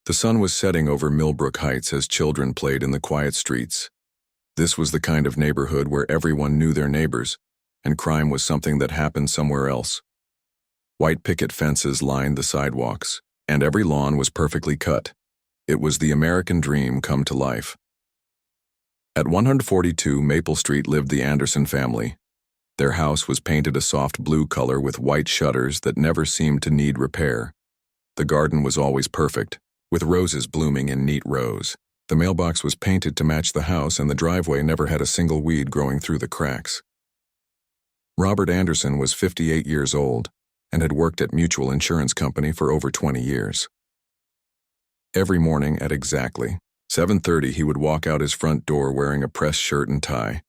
The sun was setting over Millbrook Heights as children played in the quiet streets. This was the kind of neighborhood where everyone knew their neighbors, and crime was something that happened somewhere else. White picket fences lined the sidewalks, and every lawn was perfectly cut. It was the American dream come to life. At 142 Maple Street lived the Anderson family. Their house was painted a soft blue color with white shutters that never seemed to need repair. The garden was always perfect, with roses blooming in neat rows. The mailbox was painted to match the house, and the driveway never had a single weed growing through the cracks. Robert Anderson was 58 years old and had worked at Mutual Insurance Company for over 20 years. Every morning at exactly 7:30 he would walk out his front door wearing a pressed shirt and tie.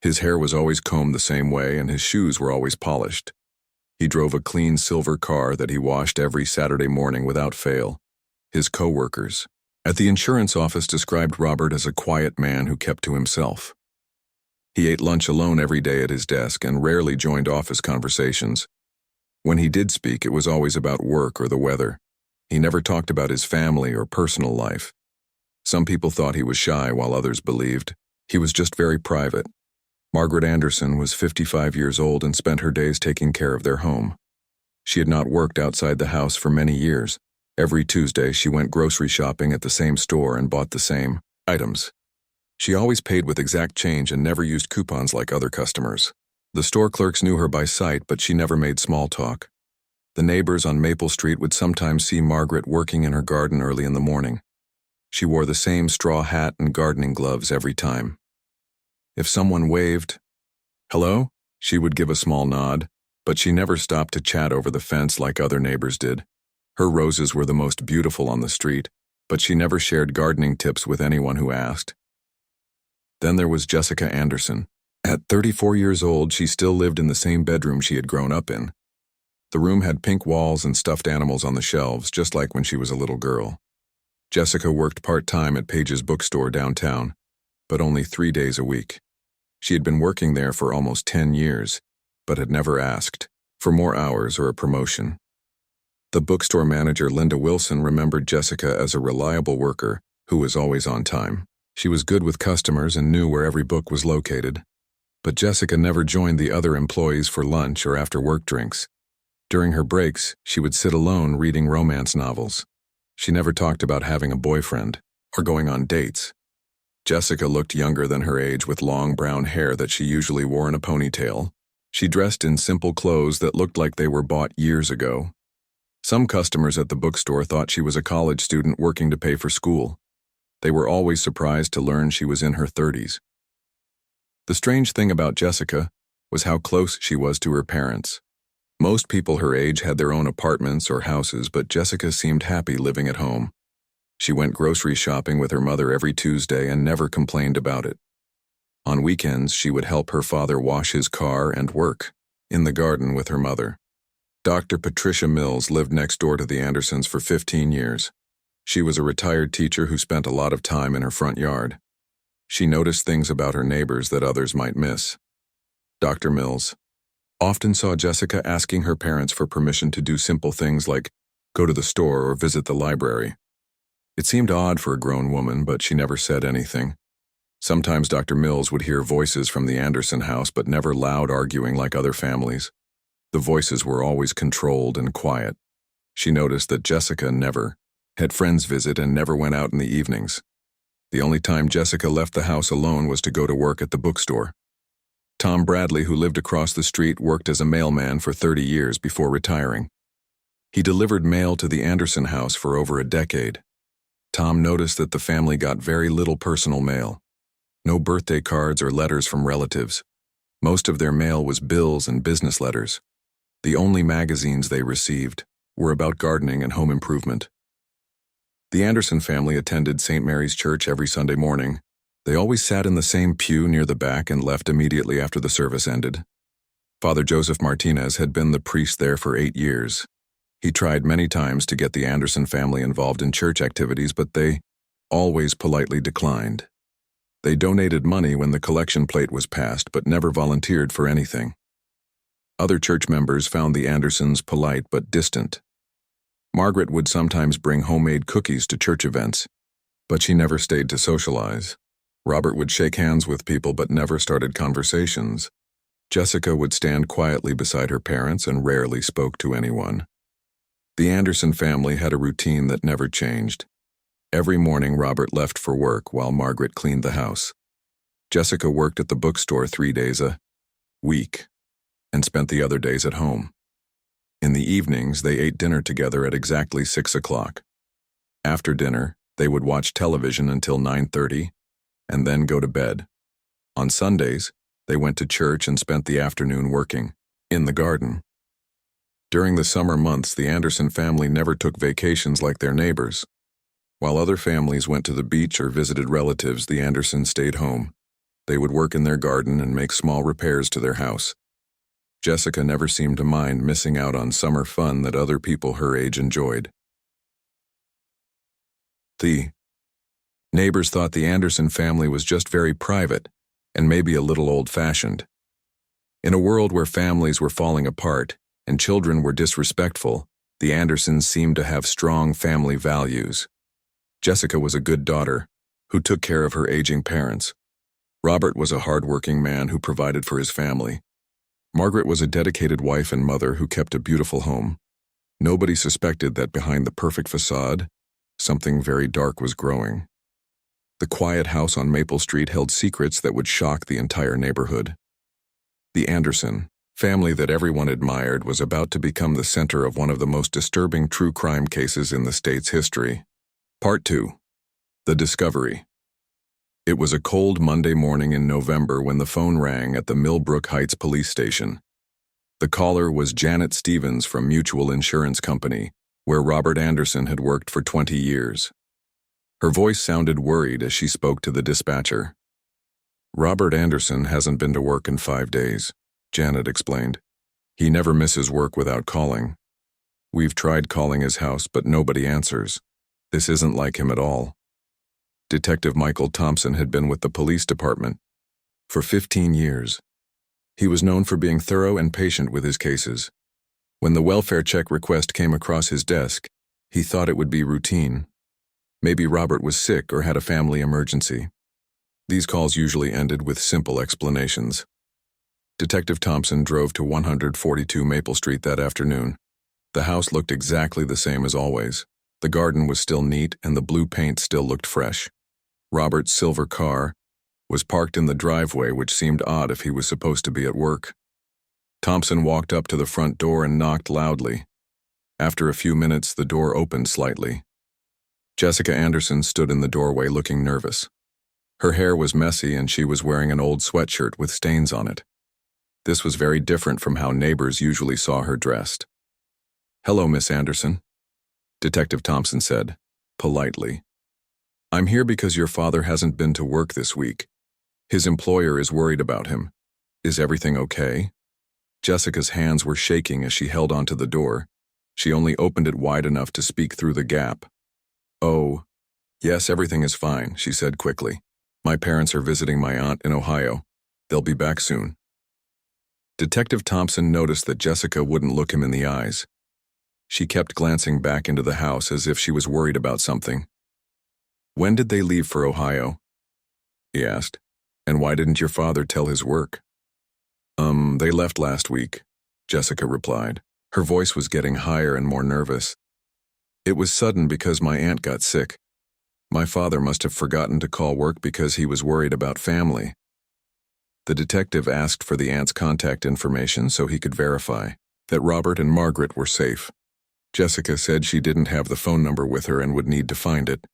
His hair was always combed the same way and his shoes were always polished. He drove a clean silver car that he washed every Saturday morning without fail. His co-workers at the insurance office described Robert as a quiet man who kept to himself. He ate lunch alone every day at his desk and rarely joined office conversations. When he did speak, it was always about work or the weather. He never talked about his family or personal life. Some people thought he was shy, while others believed he was just very private. Margaret Anderson was 55 years old and spent her days taking care of their home. She had not worked outside the house for many years. Every Tuesday, she went grocery shopping at the same store and bought the same items. She always paid with exact change and never used coupons like other customers. The store clerks knew her by sight, but she never made small talk. The neighbors on Maple Street would sometimes see Margaret working in her garden early in the morning. She wore the same straw hat and gardening gloves every time. If someone waved, "Hello?" she would give a small nod, but she never stopped to chat over the fence like other neighbors did. Her roses were the most beautiful on the street, but she never shared gardening tips with anyone who asked. Then there was Jessica Anderson. At 34 years old, she still lived in the same bedroom she had grown up in. The room had pink walls and stuffed animals on the shelves, just like when she was a little girl. Jessica worked part-time at Page's bookstore downtown, but only 3 days a week. She had been working there for almost 10 years, but had never asked for more hours or a promotion. The bookstore manager, Linda Wilson, remembered Jessica as a reliable worker who was always on time. She was good with customers and knew where every book was located. But Jessica never joined the other employees for lunch or after-work drinks. During her breaks, she would sit alone reading romance novels. She never talked about having a boyfriend or going on dates. Jessica looked younger than her age with long brown hair that she usually wore in a ponytail. She dressed in simple clothes that looked like they were bought years ago. Some customers at the bookstore thought she was a college student working to pay for school. They were always surprised to learn she was in her 30s. The strange thing about Jessica was how close she was to her parents. Most people her age had their own apartments or houses, but Jessica seemed happy living at home. She went grocery shopping with her mother every Tuesday and never complained about it. On weekends, she would help her father wash his car and work in the garden with her mother. Dr. Patricia Mills lived next door to the Andersons for 15 years. She was a retired teacher who spent a lot of time in her front yard. She noticed things about her neighbors that others might miss. Dr. Mills often saw Jessica asking her parents for permission to do simple things like go to the store or visit the library. It seemed odd for a grown woman, but she never said anything. Sometimes Dr. Mills would hear voices from the Anderson house, but never loud arguing like other families. The voices were always controlled and quiet. She noticed that Jessica never had friends visit and never went out in the evenings. The only time Jessica left the house alone was to go to work at the bookstore. Tom Bradley, who lived across the street, worked as a mailman for 30 years before retiring. He delivered mail to the Anderson house for over a decade. Tom noticed that the family got very little personal mail. No birthday cards or letters from relatives. Most of their mail was bills and business letters. The only magazines they received were about gardening and home improvement. The Anderson family attended St. Mary's Church every Sunday morning. They always sat in the same pew near the back and left immediately after the service ended. Father Joseph Martinez had been the priest there for 8 years. He tried many times to get the Anderson family involved in church activities, but they always politely declined. They donated money when the collection plate was passed, but never volunteered for anything. Other church members found the Andersons polite but distant. Margaret would sometimes bring homemade cookies to church events, but she never stayed to socialize. Robert would shake hands with people but never started conversations. Jessica would stand quietly beside her parents and rarely spoke to anyone. The Anderson family had a routine that never changed. Every morning Robert left for work while Margaret cleaned the house. Jessica worked at the bookstore 3 days a week and spent the other days at home. In the evenings, they ate dinner together at exactly 6 o'clock. After dinner, they would watch television until 9:30 and then go to bed. On Sundays, they went to church and spent the afternoon working in the garden. During the summer months, the Anderson family never took vacations like their neighbors. While other families went to the beach or visited relatives, the Andersons stayed home. They would work in their garden and make small repairs to their house. Jessica never seemed to mind missing out on summer fun that other people her age enjoyed. The neighbors thought the Anderson family was just very private and maybe a little old-fashioned. In a world where families were falling apart and children were disrespectful, the Andersons seemed to have strong family values. Jessica was a good daughter who took care of her aging parents. Robert was a hard-working man who provided for his family. Margaret was a dedicated wife and mother who kept a beautiful home. Nobody suspected that behind the perfect facade, something very dark was growing. The quiet house on Maple Street held secrets that would shock the entire neighborhood. The Anderson family that everyone admired was about to become the center of one of the most disturbing true crime cases in the state's history. Part 2. The Discovery. It was a cold Monday morning in November when the phone rang at the Millbrook Heights police station. The caller was Janet Stevens from Mutual Insurance Company, where Robert Anderson had worked for 20 years. Her voice sounded worried as she spoke to the dispatcher. "Robert Anderson hasn't been to work in 5 days," Janet explained. "He never misses work without calling. We've tried calling his house, but nobody answers. This isn't like him at all." Detective Michael Thompson had been with the police department for 15 years. He was known for being thorough and patient with his cases. When the welfare check request came across his desk, he thought it would be routine. Maybe Robert was sick or had a family emergency. These calls usually ended with simple explanations. Detective Thompson drove to 142 Maple Street that afternoon. The house looked exactly the same as always. The garden was still neat and the blue paint still looked fresh. Robert's silver car was parked in the driveway, which seemed odd if he was supposed to be at work. Thompson walked up to the front door and knocked loudly. After a few minutes, the door opened slightly. Jessica Anderson stood in the doorway looking nervous. Her hair was messy and she was wearing an old sweatshirt with stains on it. This was very different from how neighbors usually saw her dressed. "Hello, Miss Anderson," Detective Thompson said, politely. "I'm here because your father hasn't been to work this week. His employer is worried about him. Is everything okay?" Jessica's hands were shaking as she held onto the door. She only opened it wide enough to speak through the gap. "Oh, yes, everything is fine," she said quickly. "My parents are visiting my aunt in Ohio. They'll be back soon." Detective Thompson noticed that Jessica wouldn't look him in the eyes. She kept glancing back into the house as if she was worried about something. "When did they leave for Ohio?" he asked. "And why didn't your father tell his work?" They left last week," Jessica replied. Her voice was getting higher and more nervous. "It was sudden because my aunt got sick. My father must have forgotten to call work because he was worried about family." The detective asked for the aunt's contact information so he could verify that Robert and Margaret were safe. Jessica said she didn't have the phone number with her and would need to find it.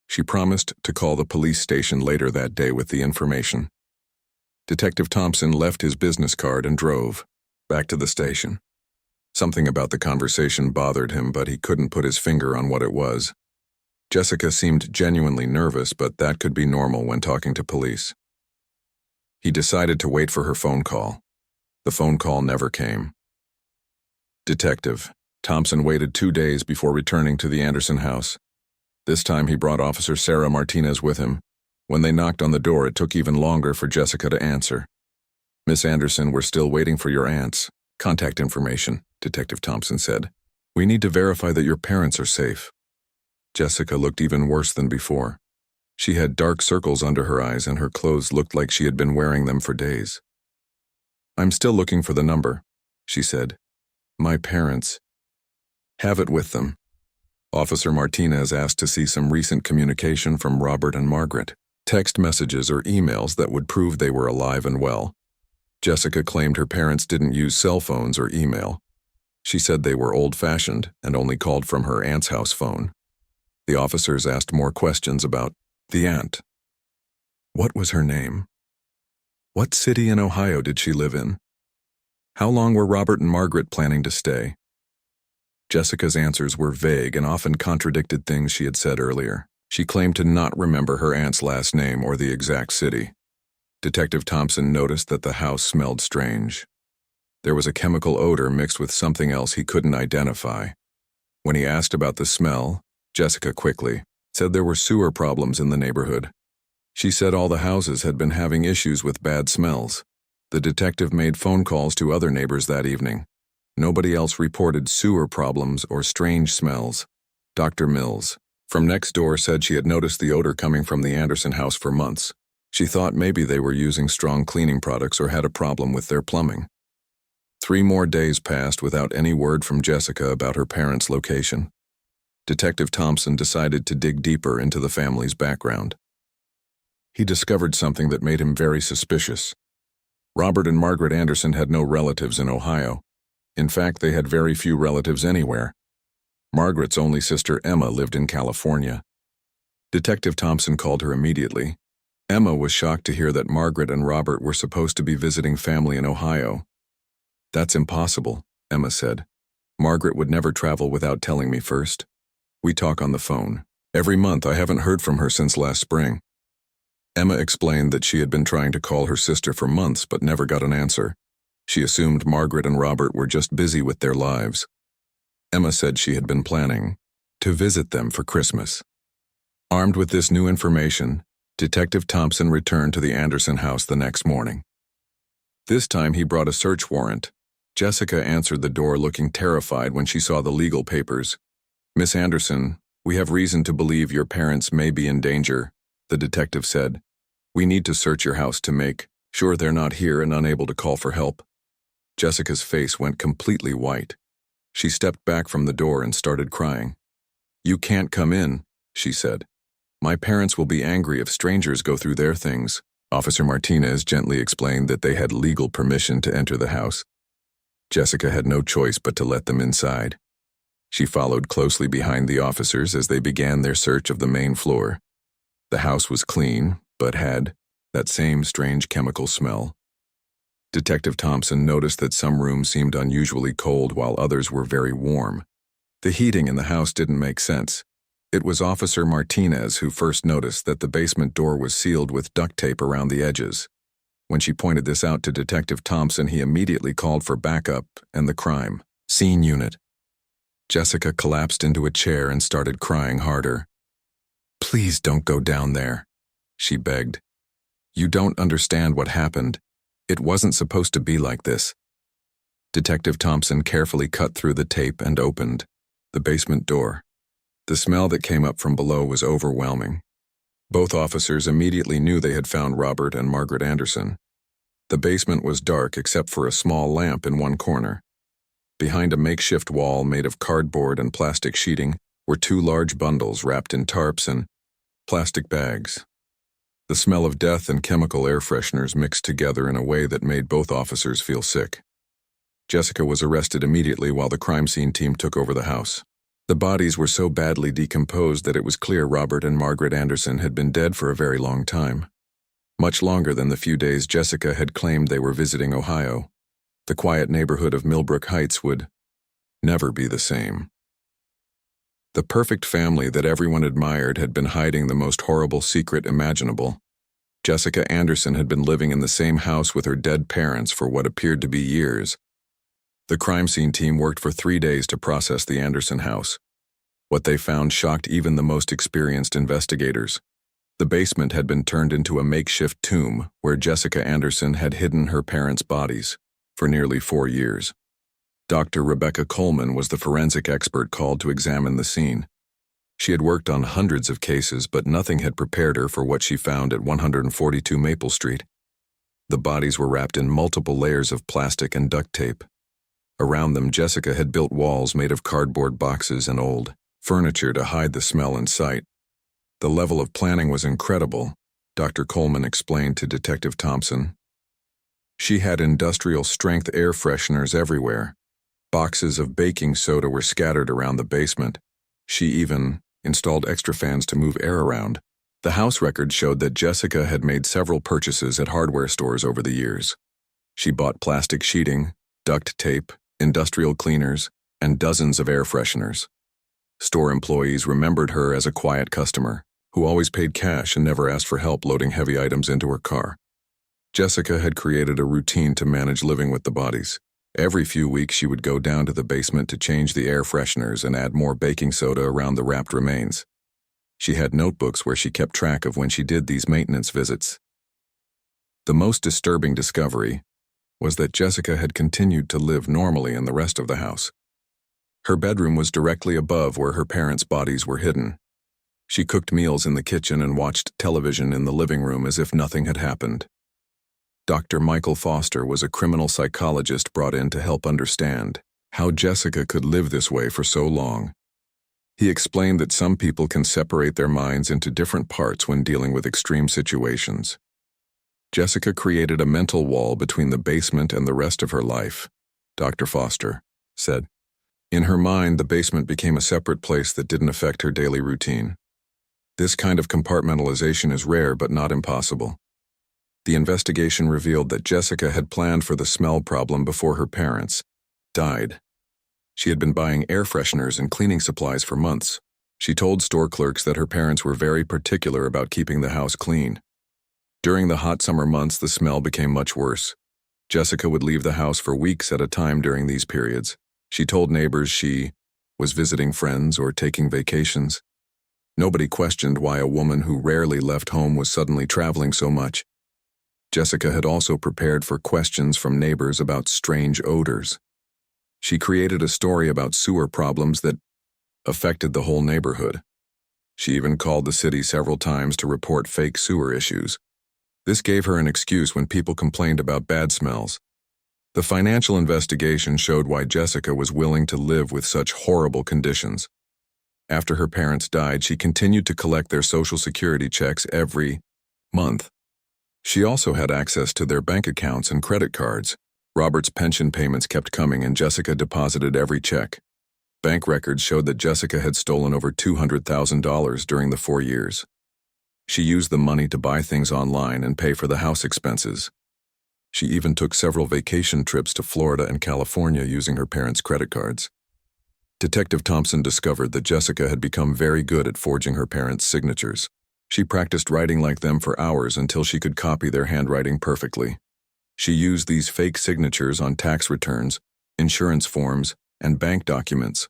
She promised to call the police station later that day with the information. Detective Thompson left his business card and drove back to the station. Something about the conversation bothered him, but he couldn't put his finger on what it was. Jessica seemed genuinely nervous, but that could be normal when talking to police. He decided to wait for her phone call. The phone call never came. Detective Thompson waited 2 days before returning to the Anderson house. This time he brought Officer Sarah Martinez with him. When they knocked on the door, it took even longer for Jessica to answer. "Miss Anderson, we're still waiting for your aunt's contact information," Detective Thompson said. We need to verify that your parents are safe. Jessica looked even worse than before. She had dark circles under her eyes and her clothes looked like she had been wearing them for days. I'm still looking for the number, she said. My parents have it with them. Officer Martinez asked to see some recent communication from Robert and Margaret, text messages or emails that would prove they were alive and well. Jessica claimed her parents didn't use cell phones or email. She said they were old-fashioned and only called from her aunt's house phone. The officers asked more questions about the aunt. What was her name? What city in Ohio did she live in? How long were Robert and Margaret planning to stay? Jessica's answers were vague and often contradicted things she had said earlier. She claimed to not remember her aunt's last name or the exact city. Detective Thompson noticed that the house smelled strange. There was a chemical odor mixed with something else he couldn't identify. When he asked about the smell, Jessica quickly said there were sewer problems in the neighborhood. She said all the houses had been having issues with bad smells. The detective made phone calls to other neighbors that evening. Nobody else reported sewer problems or strange smells. Dr. Mills, from next door, said she had noticed the odor coming from the Anderson house for months. She thought maybe they were using strong cleaning products or had a problem with their plumbing. 3 more days passed without any word from Jessica about her parents' location. Detective Thompson decided to dig deeper into the family's background. He discovered something that made him very suspicious. Robert and Margaret Anderson had no relatives in Ohio. In fact, they had very few relatives anywhere. Margaret's only sister, Emma, lived in California. Detective Thompson called her immediately. Emma was shocked to hear that Margaret and Robert were supposed to be visiting family in Ohio. That's impossible, Emma said. Margaret would never travel without telling me first. We talk on the phone. Every month. I haven't heard from her since last spring. Emma explained that she had been trying to call her sister for months but never got an answer. She assumed Margaret and Robert were just busy with their lives. Emma said she had been planning to visit them for Christmas. Armed with this new information, Detective Thompson returned to the Anderson house the next morning. This time he brought a search warrant. Jessica answered the door looking terrified when she saw the legal papers. Miss Anderson, we have reason to believe your parents may be in danger, the detective said. We need to search your house to make sure they're not here and unable to call for help. Jessica's face went completely white. She stepped back from the door and started crying. You can't come in, she said. My parents will be angry if strangers go through their things. Officer Martinez gently explained that they had legal permission to enter the house. Jessica had no choice but to let them inside. She followed closely behind the officers as they began their search of the main floor. The house was clean, but had that same strange chemical smell. Detective Thompson noticed that some rooms seemed unusually cold while others were very warm. The heating in the house didn't make sense. It was Officer Martinez who first noticed that the basement door was sealed with duct tape around the edges. When she pointed this out to Detective Thompson, he immediately called for backup and the crime scene unit. Jessica collapsed into a chair and started crying harder. Please don't go down there, she begged. You don't understand what happened. It wasn't supposed to be like this. Detective Thompson carefully cut through the tape and opened the basement door. The smell that came up from below was overwhelming. Both officers immediately knew they had found Robert and Margaret Anderson. The basement was dark except for a small lamp in one corner. Behind a makeshift wall made of cardboard and plastic sheeting were 2 large bundles wrapped in tarps and plastic bags. The smell of death and chemical air fresheners mixed together in a way that made both officers feel sick. Jessica was arrested immediately while the crime scene team took over the house. The bodies were so badly decomposed that it was clear Robert and Margaret Anderson had been dead for a very long time. Much longer than the few days Jessica had claimed they were visiting Ohio. The quiet neighborhood of Millbrook Heights would never be the same. The perfect family that everyone admired had been hiding the most horrible secret imaginable. Jessica Anderson had been living in the same house with her dead parents for what appeared to be years. The crime scene team worked for 3 days to process the Anderson house. What they found shocked even the most experienced investigators. The basement had been turned into a makeshift tomb where Jessica Anderson had hidden her parents' bodies for nearly 4 years. Dr. Rebecca Coleman was the forensic expert called to examine the scene. She had worked on hundreds of cases, but nothing had prepared her for what she found at 142 Maple Street. The bodies were wrapped in multiple layers of plastic and duct tape. Around them, Jessica had built walls made of cardboard boxes and old furniture to hide the smell in sight. The level of planning was incredible, Dr. Coleman explained to Detective Thompson. She had industrial-strength air fresheners everywhere. Boxes of baking soda were scattered around the basement. She even installed extra fans to move air around. The house records showed that Jessica had made several purchases at hardware stores over the years. She bought plastic sheeting, duct tape, industrial cleaners, and dozens of air fresheners. Store employees remembered her as a quiet customer who always paid cash and never asked for help loading heavy items into her car. Jessica had created a routine to manage living with the bodies. Every few weeks she would go down to the basement to change the air fresheners and add more baking soda around the wrapped remains. She had notebooks where she kept track of when she did these maintenance visits. The most disturbing discovery was that Jessica had continued to live normally in the rest of the house. Her bedroom was directly above where her parents' bodies were hidden. She cooked meals in the kitchen and watched television in the living room as if nothing had happened. Dr. Michael Foster was a criminal psychologist brought in to help understand how Jessica could live this way for so long. He explained that some people can separate their minds into different parts when dealing with extreme situations. Jessica created a mental wall between the basement and the rest of her life, Dr. Foster said. In her mind, the basement became a separate place that didn't affect her daily routine. This kind of compartmentalization is rare but not impossible. The investigation revealed that Jessica had planned for the smell problem before her parents died. She had been buying air fresheners and cleaning supplies for months. She told store clerks that her parents were very particular about keeping the house clean. During the hot summer months, the smell became much worse. Jessica would leave the house for weeks at a time during these periods. She told neighbors she was visiting friends or taking vacations. Nobody questioned why a woman who rarely left home was suddenly traveling so much. Jessica had also prepared for questions from neighbors about strange odors. She created a story about sewer problems that affected the whole neighborhood. She even called the city several times to report fake sewer issues. This gave her an excuse when people complained about bad smells. The financial investigation showed why Jessica was willing to live with such horrible conditions. After her parents died, she continued to collect their Social Security checks every month. She also had access to their bank accounts and credit cards. Robert's pension payments kept coming and Jessica deposited every check. Bank records showed that Jessica had stolen over $200,000 during the 4 years. She used the money to buy things online and pay for the house expenses. She even took several vacation trips to Florida and California using her parents' credit cards. Detective Thompson discovered that Jessica had become very good at forging her parents' signatures. She practiced writing like them for hours until she could copy their handwriting perfectly. She used these fake signatures on tax returns, insurance forms, and bank documents.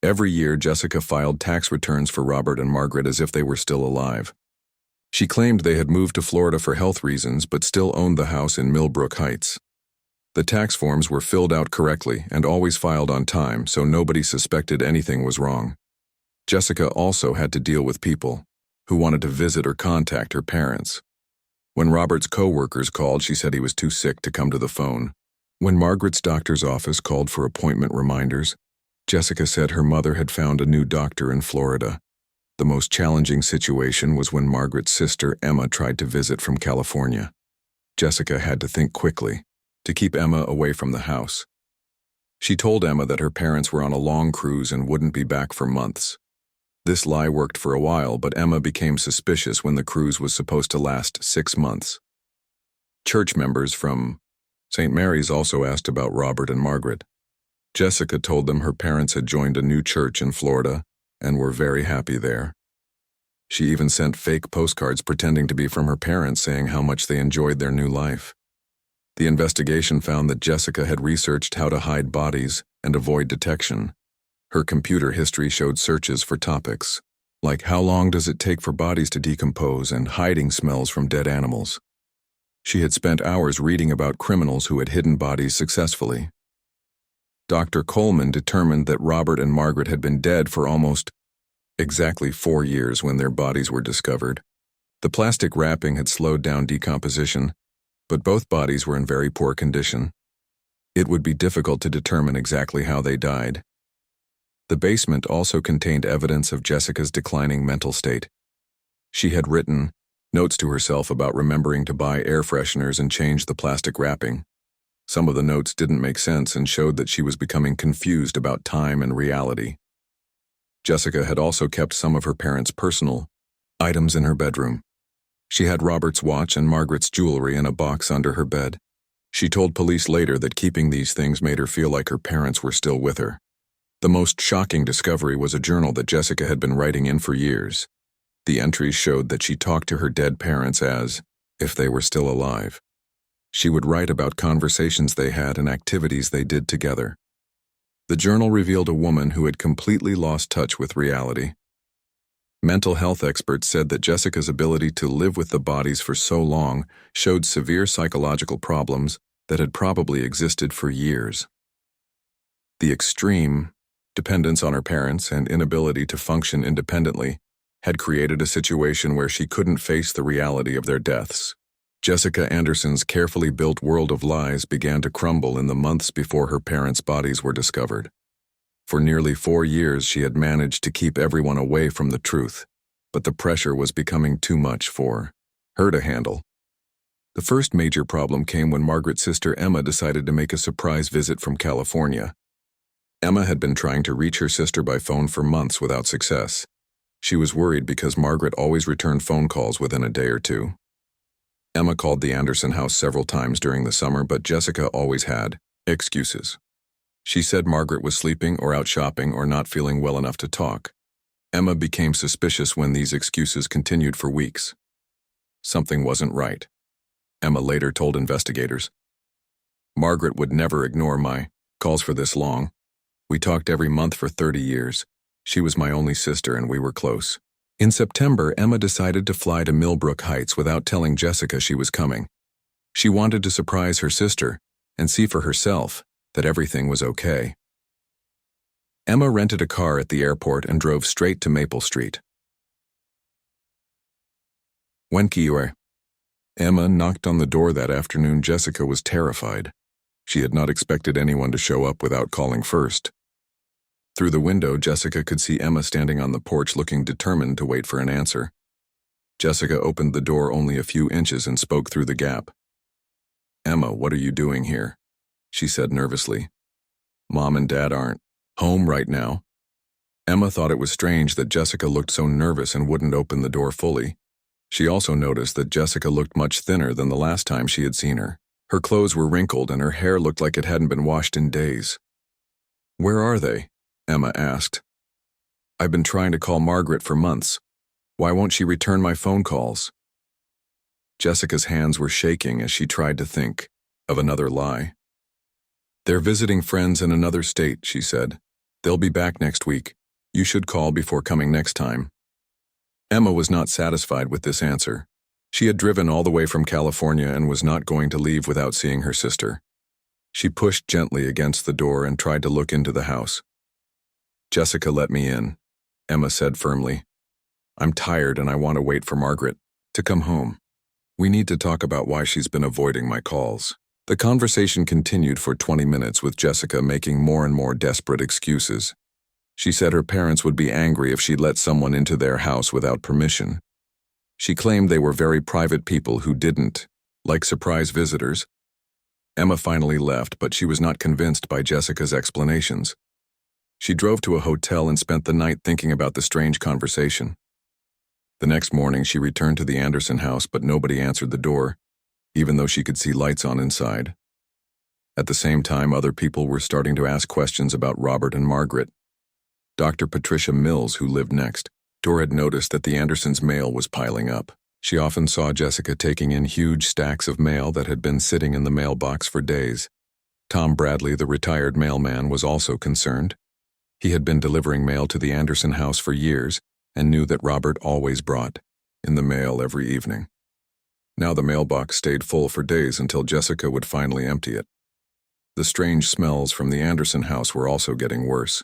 Every year, Jessica filed tax returns for Robert and Margaret as if they were still alive. She claimed they had moved to Florida for health reasons but still owned the house in Millbrook Heights. The tax forms were filled out correctly and always filed on time, so nobody suspected anything was wrong. Jessica also had to deal with people who wanted to visit or contact her parents. When Robert's co-workers called, she said he was too sick to come to the phone. When Margaret's doctor's office called for appointment reminders, Jessica said her mother had found a new doctor in Florida. The most challenging situation was when Margaret's sister, Emma, tried to visit from California. Jessica had to think quickly to keep Emma away from the house. She told Emma that her parents were on a long cruise and wouldn't be back for months. This lie worked for a while, but Emma became suspicious when the cruise was supposed to last 6 months. Church members from St. Mary's also asked about Robert and Margaret. Jessica told them her parents had joined a new church in Florida and were very happy there. She even sent fake postcards pretending to be from her parents saying how much they enjoyed their new life. The investigation found that Jessica had researched how to hide bodies and avoid detection. Her computer history showed searches for topics like how long does it take for bodies to decompose and hiding smells from dead animals. She had spent hours reading about criminals who had hidden bodies successfully. Dr. Coleman determined that Robert and Margaret had been dead for almost exactly 4 years when their bodies were discovered. The plastic wrapping had slowed down decomposition, but both bodies were in very poor condition. It would be difficult to determine exactly how they died. The basement also contained evidence of Jessica's declining mental state. She had written notes to herself about remembering to buy air fresheners and change the plastic wrapping. Some of the notes didn't make sense and showed that she was becoming confused about time and reality. Jessica had also kept some of her parents' personal items in her bedroom. She had Robert's watch and Margaret's jewelry in a box under her bed. She told police later that keeping these things made her feel like her parents were still with her. The most shocking discovery was a journal that Jessica had been writing in for years. The entries showed that she talked to her dead parents as if they were still alive. She would write about conversations they had and activities they did together. The journal revealed a woman who had completely lost touch with reality. Mental health experts said that Jessica's ability to live with the bodies for so long showed severe psychological problems that had probably existed for years. The extreme dependence on her parents and inability to function independently had created a situation where she couldn't face the reality of their deaths. Jessica Anderson's carefully built world of lies began to crumble in the months before her parents' bodies were discovered. For nearly 4 years, she had managed to keep everyone away from the truth, but the pressure was becoming too much for her to handle. The first major problem came when Margaret's sister Emma decided to make a surprise visit from California. Emma had been trying to reach her sister by phone for months without success. She was worried because Margaret always returned phone calls within a day or two. Emma called the Anderson house several times during the summer, but Jessica always had excuses. She said Margaret was sleeping or out shopping or not feeling well enough to talk. Emma became suspicious when these excuses continued for weeks. Something wasn't right. Emma later told investigators. Margaret would never ignore my calls for this long. We talked every month for 30 years. She was my only sister and we were close. In September, Emma decided to fly to Millbrook Heights without telling Jessica she was coming. She wanted to surprise her sister and see for herself that everything was okay. Emma rented a car at the airport and drove straight to Maple Street. When Emma knocked on the door that afternoon, Jessica was terrified. She had not expected anyone to show up without calling first. Through the window, Jessica could see Emma standing on the porch looking determined to wait for an answer. Jessica opened the door only a few inches and spoke through the gap. Emma, what are you doing here? She said nervously. Mom and Dad aren't home right now. Emma thought it was strange that Jessica looked so nervous and wouldn't open the door fully. She also noticed that Jessica looked much thinner than the last time she had seen her. Her clothes were wrinkled and her hair looked like it hadn't been washed in days. Where are they? Emma asked. I've been trying to call Margaret for months. Why won't she return my phone calls? Jessica's hands were shaking as she tried to think of another lie. They're visiting friends in another state, she said. They'll be back next week. You should call before coming next time. Emma was not satisfied with this answer. She had driven all the way from California and was not going to leave without seeing her sister. She pushed gently against the door and tried to look into the house. Jessica, let me in, Emma said firmly. I'm tired and I want to wait for Margaret to come home. We need to talk about why she's been avoiding my calls. The conversation continued for 20 minutes with Jessica making more and more desperate excuses. She said her parents would be angry if she let someone into their house without permission. She claimed they were very private people who didn't like surprise visitors. Emma finally left, but she was not convinced by Jessica's explanations. She drove to a hotel and spent the night thinking about the strange conversation. The next morning, she returned to the Anderson house, but nobody answered the door, even though she could see lights on inside. At the same time, other people were starting to ask questions about Robert and Margaret. Dr. Patricia Mills, who lived next door, had noticed that the Andersons' mail was piling up. She often saw Jessica taking in huge stacks of mail that had been sitting in the mailbox for days. Tom Bradley, the retired mailman, was also concerned. He had been delivering mail to the Anderson house for years and knew that Robert always brought in the mail every evening. Now the mailbox stayed full for days until Jessica would finally empty it. The strange smells from the Anderson house were also getting worse.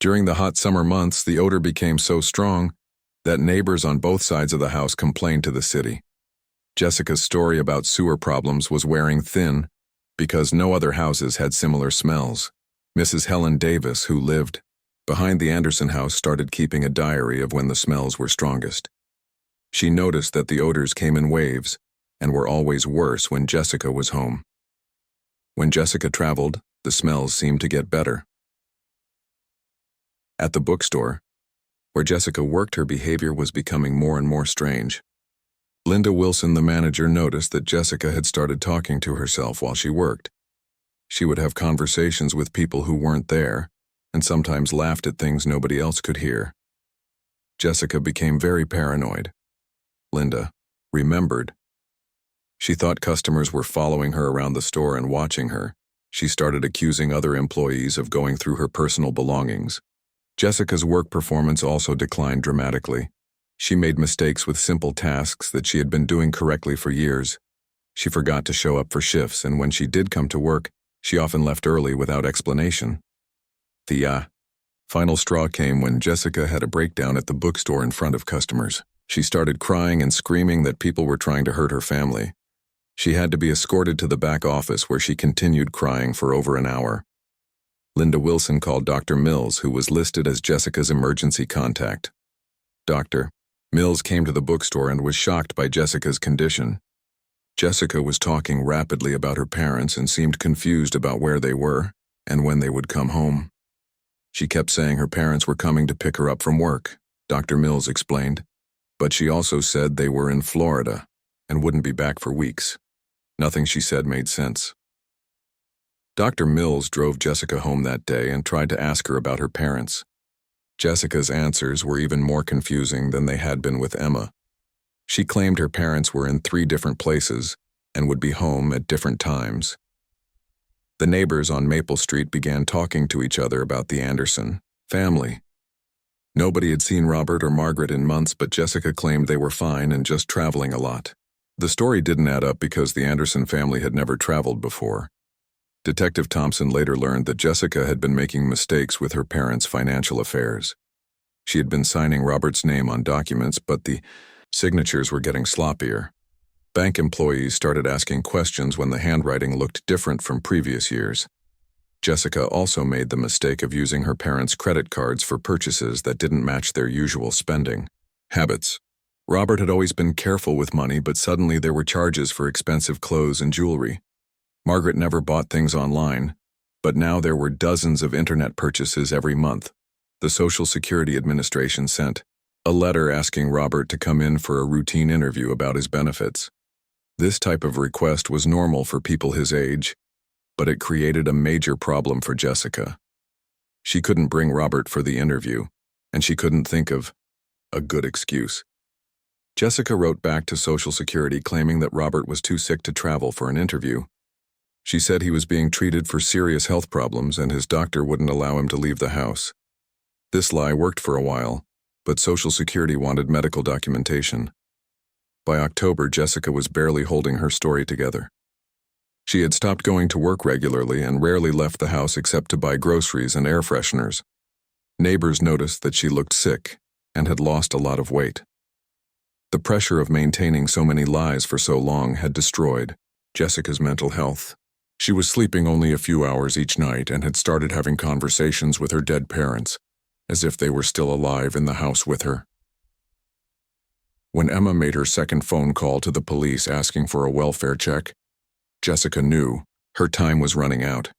During the hot summer months, the odor became so strong that neighbors on both sides of the house complained to the city. Jessica's story about sewer problems was wearing thin because no other houses had similar smells. Mrs. Helen Davis, who lived behind the Anderson house, started keeping a diary of when the smells were strongest. She noticed that the odors came in waves and were always worse when Jessica was home. When Jessica traveled, the smells seemed to get better. At the bookstore, where Jessica worked, her behavior was becoming more and more strange. Linda Wilson, the manager, noticed that Jessica had started talking to herself while she worked. She would have conversations with people who weren't there, and sometimes laughed at things nobody else could hear. Jessica became very paranoid. Linda remembered. She thought customers were following her around the store and watching her. She started accusing other employees of going through her personal belongings. Jessica's work performance also declined dramatically. She made mistakes with simple tasks that she had been doing correctly for years. She forgot to show up for shifts, and when she did come to work, she often left early without explanation. The final straw came when Jessica had a breakdown at the bookstore in front of customers. She started crying and screaming that people were trying to hurt her family. She had to be escorted to the back office, where she continued crying for over an hour. Linda Wilson called Dr. Mills, who was listed as Jessica's emergency contact. Dr. Mills came to the bookstore and was shocked by Jessica's condition. Jessica was talking rapidly about her parents and seemed confused about where they were and when they would come home. She kept saying her parents were coming to pick her up from work, Dr. Mills explained, but she also said they were in Florida and wouldn't be back for weeks. Nothing she said made sense. Dr. Mills drove Jessica home that day and tried to ask her about her parents. Jessica's answers were even more confusing than they had been with Emma. She claimed her parents were in 3 different places and would be home at different times. The neighbors on Maple Street began talking to each other about the Anderson family. Nobody had seen Robert or Margaret in months, but Jessica claimed they were fine and just traveling a lot. The story didn't add up because the Anderson family had never traveled before. Detective Thompson later learned that Jessica had been making mistakes with her parents' financial affairs. She had been signing Robert's name on documents, but the signatures were getting sloppier. Bank employees started asking questions when the handwriting looked different from previous years. Jessica also made the mistake of using her parents' credit cards for purchases that didn't match their usual spending habits. Robert had always been careful with money, but suddenly there were charges for expensive clothes and jewelry. Margaret never bought things online, but now there were dozens of internet purchases every month. The Social Security Administration sent a letter asking Robert to come in for a routine interview about his benefits. This type of request was normal for people his age, but it created a major problem for Jessica. She couldn't bring Robert for the interview, and she couldn't think of a good excuse. Jessica wrote back to Social Security claiming that Robert was too sick to travel for an interview. She said he was being treated for serious health problems and his doctor wouldn't allow him to leave the house. This lie worked for a while, but Social Security wanted medical documentation. By October, Jessica was barely holding her story together. She had stopped going to work regularly and rarely left the house except to buy groceries and air fresheners. Neighbors noticed that she looked sick and had lost a lot of weight. The pressure of maintaining so many lies for so long had destroyed Jessica's mental health. She was sleeping only a few hours each night and had started having conversations with her dead parents, as if they were still alive in the house with her. When Emma made her second phone call to the police asking for a welfare check, Jessica knew her time was running out.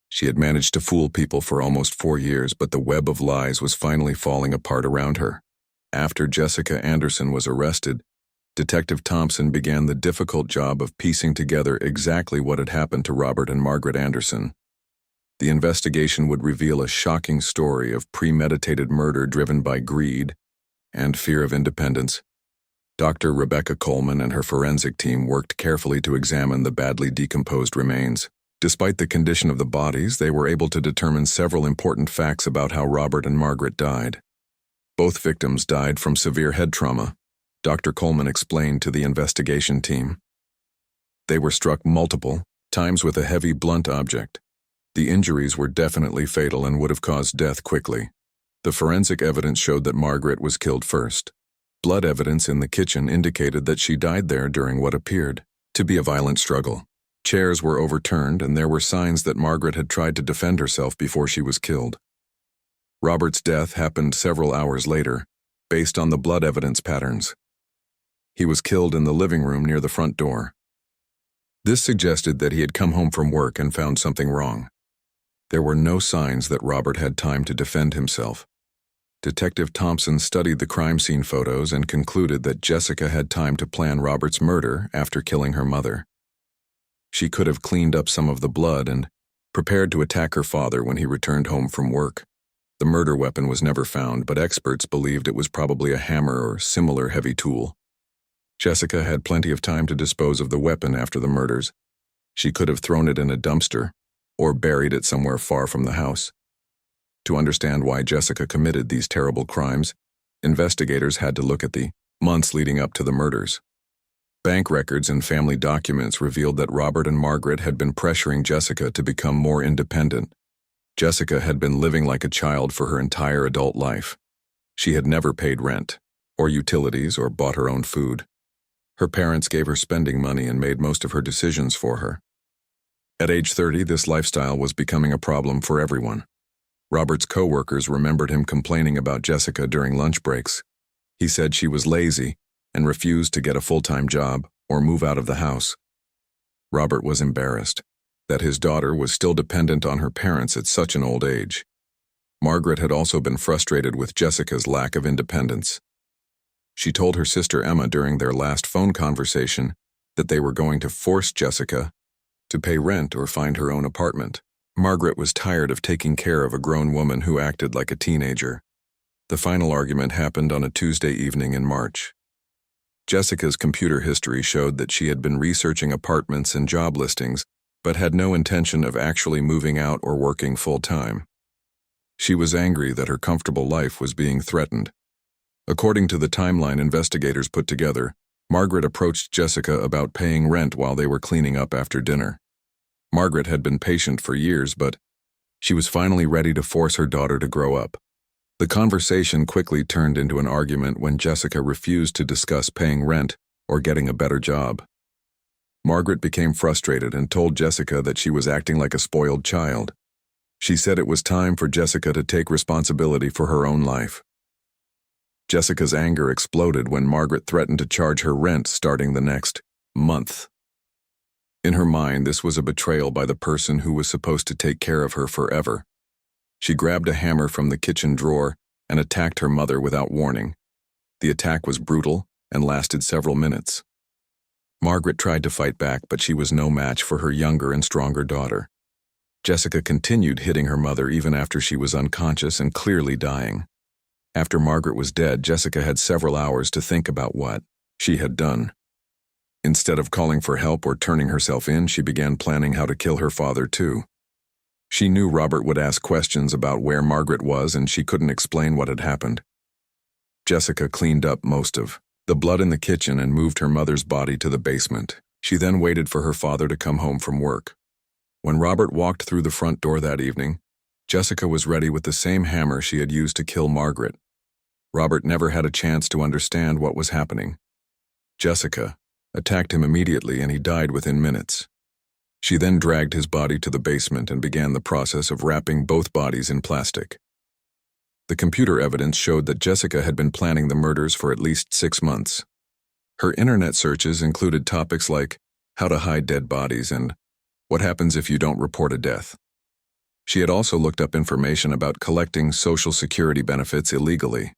She had managed to fool people for almost 4 years, but the web of lies was finally falling apart around her. After Jessica Anderson was arrested, Detective Thompson began the difficult job of piecing together exactly what had happened to Robert and Margaret Anderson. The investigation would reveal a shocking story of premeditated murder driven by greed and fear of independence. Dr. Rebecca Coleman and her forensic team worked carefully to examine the badly decomposed remains. Despite the condition of the bodies, they were able to determine several important facts about how Robert and Margaret died. Both victims died from severe head trauma, Dr. Coleman explained to the investigation team. They were struck multiple, times with a heavy blunt object. The injuries were definitely fatal and would have caused death quickly. The forensic evidence showed that Margaret was killed first. Blood evidence in the kitchen indicated that she died there during what appeared to be a violent struggle. Chairs were overturned, and there were signs that Margaret had tried to defend herself before she was killed. Robert's death happened several hours later, based on the blood evidence patterns. He was killed in the living room near the front door. This suggested that he had come home from work and found something wrong. There were no signs that Robert had time to defend himself. Detective Thompson studied the crime scene photos and concluded that Jessica had time to plan Robert's murder after killing her mother. She could have cleaned up some of the blood and prepared to attack her father when he returned home from work. The murder weapon was never found, but experts believed it was probably a hammer or similar heavy tool. Jessica had plenty of time to dispose of the weapon after the murders. She could have thrown it in a dumpster or buried it somewhere far from the house. To understand why Jessica committed these terrible crimes, investigators had to look at the months leading up to the murders. Bank records and family documents revealed that Robert and Margaret had been pressuring Jessica to become more independent. Jessica had been living like a child for her entire adult life. She had never paid rent, or utilities, or bought her own food. Her parents gave her spending money and made most of her decisions for her. At age 30, this lifestyle was becoming a problem for everyone. Robert's co-workers remembered him complaining about Jessica during lunch breaks. He said she was lazy and refused to get a full-time job or move out of the house. Robert was embarrassed that his daughter was still dependent on her parents at such an old age. Margaret had also been frustrated with Jessica's lack of independence. She told her sister Emma during their last phone conversation that they were going to force Jessica to pay rent or find her own apartment. Margaret was tired of taking care of a grown woman who acted like a teenager. The final argument happened on a Tuesday evening in March. Jessica's computer history showed that she had been researching apartments and job listings, but had no intention of actually moving out or working full-time. She was angry that her comfortable life was being threatened. According to the timeline investigators put together, Margaret approached Jessica about paying rent while they were cleaning up after dinner. Margaret had been patient for years, but she was finally ready to force her daughter to grow up. The conversation quickly turned into an argument when Jessica refused to discuss paying rent or getting a better job. Margaret became frustrated and told Jessica that she was acting like a spoiled child. She said it was time for Jessica to take responsibility for her own life. Jessica's anger exploded when Margaret threatened to charge her rent starting the next month. In her mind, this was a betrayal by the person who was supposed to take care of her forever. She grabbed a hammer from the kitchen drawer and attacked her mother without warning. The attack was brutal and lasted several minutes. Margaret tried to fight back, but she was no match for her younger and stronger daughter. Jessica continued hitting her mother even after she was unconscious and clearly dying. After Margaret was dead, Jessica had several hours to think about what she had done. Instead of calling for help or turning herself in, she began planning how to kill her father too. She knew Robert would ask questions about where Margaret was, and she couldn't explain what had happened. Jessica cleaned up most of the blood in the kitchen and moved her mother's body to the basement. She then waited for her father to come home from work. When Robert walked through the front door that evening, Jessica was ready with the same hammer she had used to kill Margaret. Robert never had a chance to understand what was happening. Jessica attacked him immediately, and he died within minutes. She then dragged his body to the basement and began the process of wrapping both bodies in plastic. The computer evidence showed that Jessica had been planning the murders for at least 6 months. Her internet searches included topics like how to hide dead bodies and what happens if you don't report a death. She had also looked up information about collecting Social Security benefits illegally.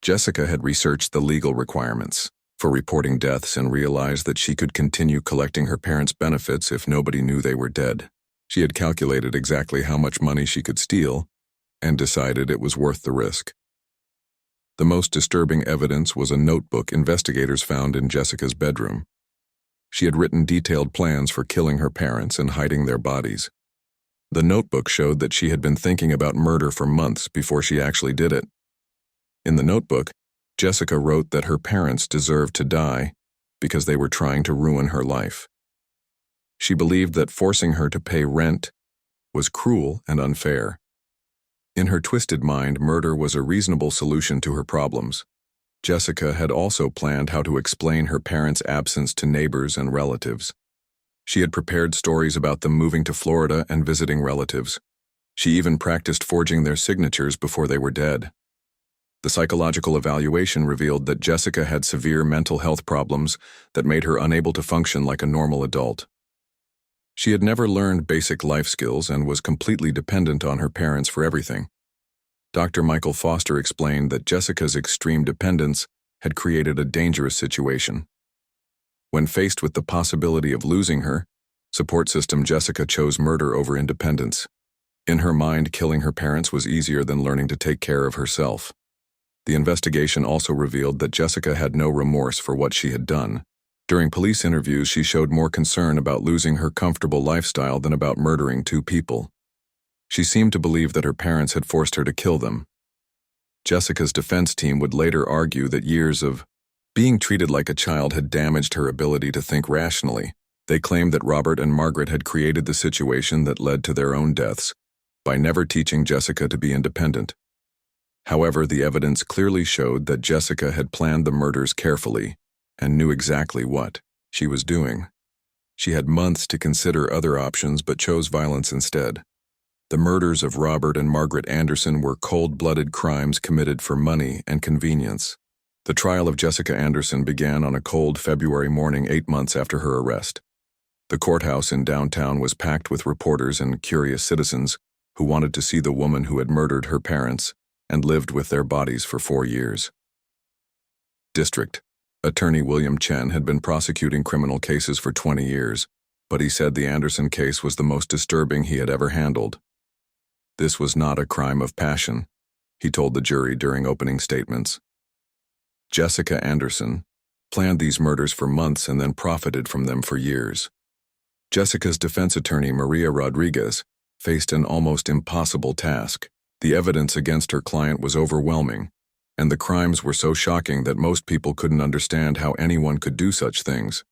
Jessica had researched the legal requirements for reporting deaths and realized that she could continue collecting her parents' benefits if nobody knew they were dead. She had calculated exactly how much money she could steal and decided it was worth the risk. The most disturbing evidence was a notebook investigators found in Jessica's bedroom. She had written detailed plans for killing her parents and hiding their bodies. The notebook showed that she had been thinking about murder for months before she actually did it. In the notebook, Jessica wrote that her parents deserved to die because they were trying to ruin her life. She believed that forcing her to pay rent was cruel and unfair. In her twisted mind, murder was a reasonable solution to her problems. Jessica had also planned how to explain her parents' absence to neighbors and relatives. She had prepared stories about them moving to Florida and visiting relatives. She even practiced forging their signatures before they were dead. The psychological evaluation revealed that Jessica had severe mental health problems that made her unable to function like a normal adult. She had never learned basic life skills and was completely dependent on her parents for everything. Dr. Michael Foster explained that Jessica's extreme dependence had created a dangerous situation. When faced with the possibility of losing her support system, Jessica chose murder over independence. In her mind, killing her parents was easier than learning to take care of herself. The investigation also revealed that Jessica had no remorse for what she had done. During police interviews, she showed more concern about losing her comfortable lifestyle than about murdering two people. She seemed to believe that her parents had forced her to kill them. Jessica's defense team would later argue that years of being treated like a child had damaged her ability to think rationally. They claimed that Robert and Margaret had created the situation that led to their own deaths by never teaching Jessica to be independent. However, the evidence clearly showed that Jessica had planned the murders carefully and knew exactly what she was doing. She had months to consider other options but chose violence instead. The murders of Robert and Margaret Anderson were cold-blooded crimes committed for money and convenience. The trial of Jessica Anderson began on a cold February morning 8 months after her arrest. The courthouse in downtown was packed with reporters and curious citizens who wanted to see the woman who had murdered her parents and lived with their bodies for 4 years. District Attorney William Chen had been prosecuting criminal cases for 20 years, but he said the Anderson case was the most disturbing he had ever handled. This was not a crime of passion, he told the jury during opening statements. Jessica Anderson planned these murders for months and then profited from them for years. Jessica's defense attorney, Maria Rodriguez, faced an almost impossible task. The evidence against her client was overwhelming, and the crimes were so shocking that most people couldn't understand how anyone could do such things.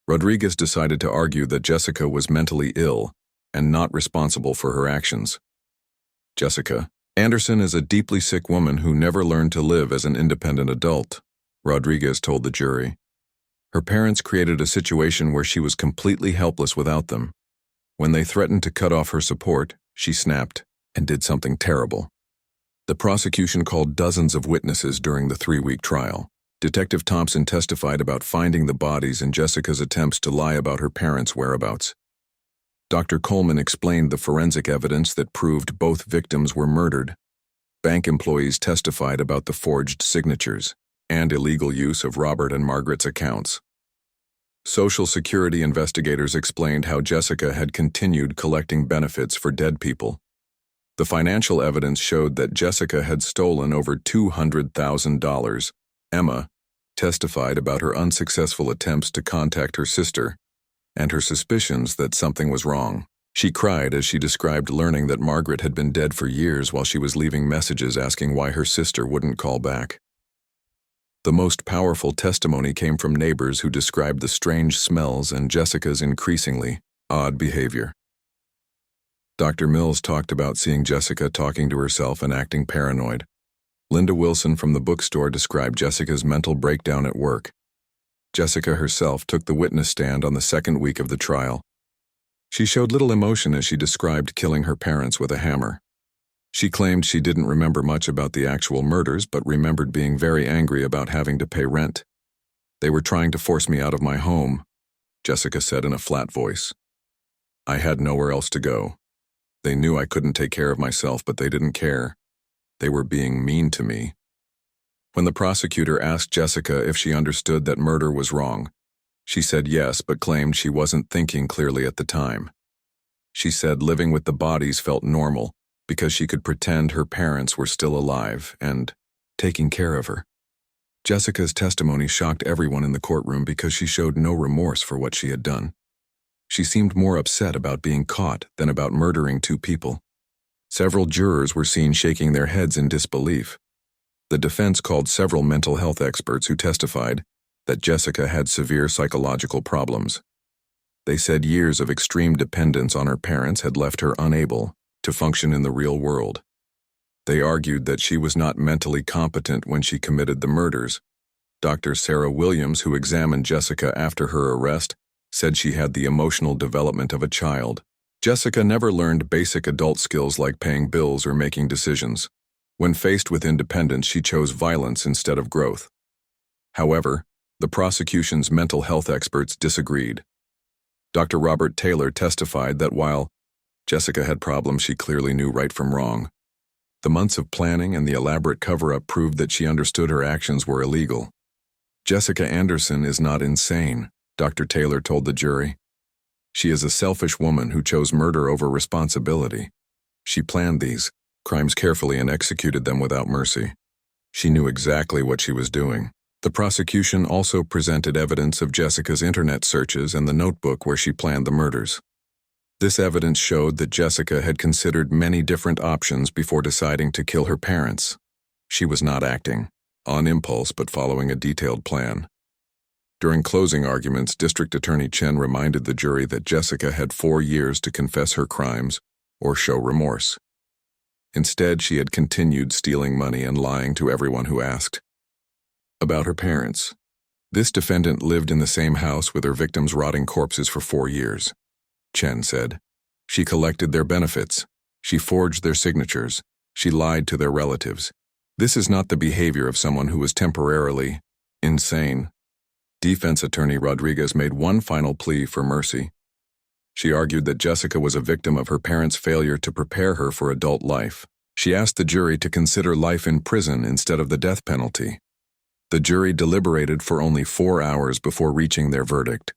Rodriguez decided to argue that Jessica was mentally ill and not responsible for her actions. Jessica Anderson is a deeply sick woman who never learned to live as an independent adult, Rodriguez told the jury. Her parents created a situation where she was completely helpless without them. When they threatened to cut off her support, she snapped and did something terrible. The prosecution called dozens of witnesses during the 3-week trial. Detective Thompson testified about finding the bodies and Jessica's attempts to lie about her parents' whereabouts. Dr. Coleman explained the forensic evidence that proved both victims were murdered. Bank employees testified about the forged signatures and illegal use of Robert and Margaret's accounts. Social Security investigators explained how Jessica had continued collecting benefits for dead people. The financial evidence showed that Jessica had stolen over $200,000. Emma testified about her unsuccessful attempts to contact her sister and her suspicions that something was wrong. She cried as she described learning that Margaret had been dead for years while she was leaving messages asking why her sister wouldn't call back. The most powerful testimony came from neighbors who described the strange smells and Jessica's increasingly odd behavior. Dr. Mills talked about seeing Jessica talking to herself and acting paranoid. Linda Wilson from the bookstore described Jessica's mental breakdown at work. Jessica herself took the witness stand on the 2nd week of the trial. She showed little emotion as she described killing her parents with a hammer. She claimed she didn't remember much about the actual murders but remembered being very angry about having to pay rent. "They were trying to force me out of my home," Jessica said in a flat voice. "I had nowhere else to go. They knew I couldn't take care of myself, but they didn't care. They were being mean to me." When the prosecutor asked Jessica if she understood that murder was wrong, she said yes, but claimed she wasn't thinking clearly at the time. She said living with the bodies felt normal because she could pretend her parents were still alive and taking care of her. Jessica's testimony shocked everyone in the courtroom because she showed no remorse for what she had done. She seemed more upset about being caught than about murdering two people. Several jurors were seen shaking their heads in disbelief. The defense called several mental health experts who testified that Jessica had severe psychological problems. They said years of extreme dependence on her parents had left her unable to function in the real world. They argued that she was not mentally competent when she committed the murders. Dr. Sarah Williams, who examined Jessica after her arrest, said she had the emotional development of a child. Jessica never learned basic adult skills like paying bills or making decisions. When faced with independence, she chose violence instead of growth. However, the prosecution's mental health experts disagreed. Dr. Robert Taylor testified that while Jessica had problems, she clearly knew right from wrong. The months of planning and the elaborate cover-up proved that she understood her actions were illegal. Jessica Anderson is not insane, Dr. Taylor told the jury. She is a selfish woman who chose murder over responsibility. She planned these crimes carefully and executed them without mercy. She knew exactly what she was doing. The prosecution also presented evidence of Jessica's internet searches and the notebook where she planned the murders. This evidence showed that Jessica had considered many different options before deciding to kill her parents. She was not acting on impulse but following a detailed plan. During closing arguments, District Attorney Chen reminded the jury that Jessica had 4 years to confess her crimes or show remorse. Instead, she had continued stealing money and lying to everyone who asked. About her parents. This defendant lived in the same house with her victims' rotting corpses for 4 years. Chen said. She collected their benefits. She forged their signatures. She lied to their relatives. This is not the behavior of someone who was temporarily insane. Defense attorney Rodriguez made one final plea for mercy. She argued that Jessica was a victim of her parents' failure to prepare her for adult life. She asked the jury to consider life in prison instead of the death penalty. The jury deliberated for only 4 hours before reaching their verdict.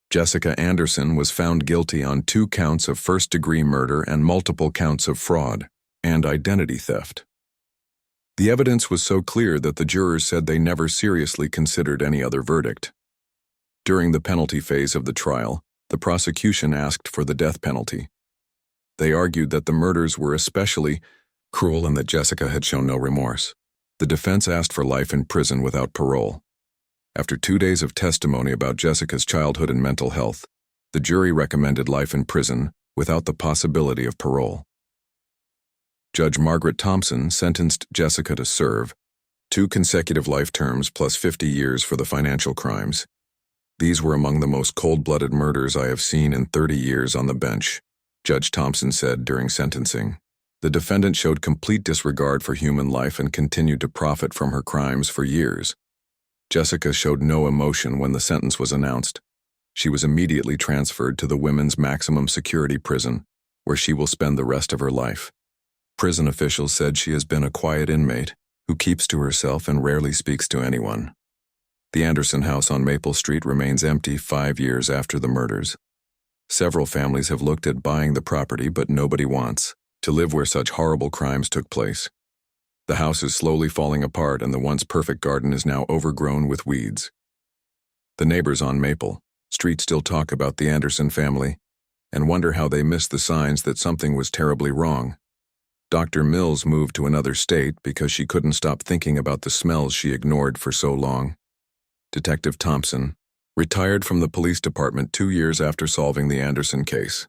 Jessica Anderson was found guilty on 2 counts of first-degree murder and multiple counts of fraud and identity theft. The evidence was so clear that the jurors said they never seriously considered any other verdict. During the penalty phase of the trial, the prosecution asked for the death penalty. They argued that the murders were especially cruel and that Jessica had shown no remorse. The defense asked for life in prison without parole. After 2 days of testimony about Jessica's childhood and mental health, the jury recommended life in prison without the possibility of parole. Judge Margaret Thompson sentenced Jessica to serve 2 consecutive life terms plus 50 years for the financial crimes. These were among the most cold-blooded murders I have seen in 30 years on the bench, Judge Thompson said during sentencing. The defendant showed complete disregard for human life and continued to profit from her crimes for years. Jessica showed no emotion when the sentence was announced. She was immediately transferred to the women's maximum security prison, where she will spend the rest of her life. Prison officials said she has been a quiet inmate who keeps to herself and rarely speaks to anyone. The Anderson house on Maple Street remains empty 5 years after the murders. Several families have looked at buying the property, but nobody wants to live where such horrible crimes took place. The house is slowly falling apart and the once perfect garden is now overgrown with weeds. The neighbors on Maple Street still talk about the Anderson family and wonder how they missed the signs that something was terribly wrong. Dr. Mills moved to another state because she couldn't stop thinking about the smells she ignored for so long. Detective Thompson retired from the police department 2 years after solving the Anderson case.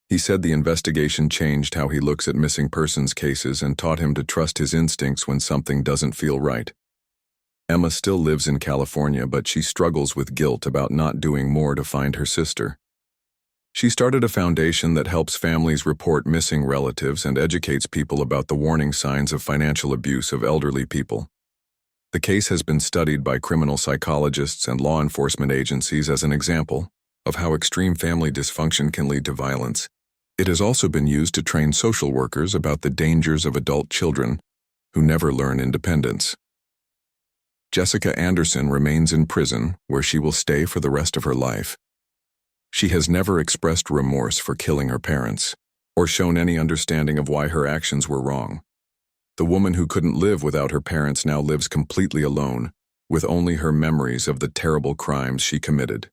He said the investigation changed how he looks at missing persons cases and taught him to trust his instincts when something doesn't feel right. Emma still lives in California, but she struggles with guilt about not doing more to find her sister. She started a foundation that helps families report missing relatives and educates people about the warning signs of financial abuse of elderly people. The case has been studied by criminal psychologists and law enforcement agencies as an example of how extreme family dysfunction can lead to violence. It has also been used to train social workers about the dangers of adult children who never learn independence. Jessica Anderson remains in prison, where she will stay for the rest of her life. She has never expressed remorse for killing her parents, or shown any understanding of why her actions were wrong. The woman who couldn't live without her parents now lives completely alone, with only her memories of the terrible crimes she committed.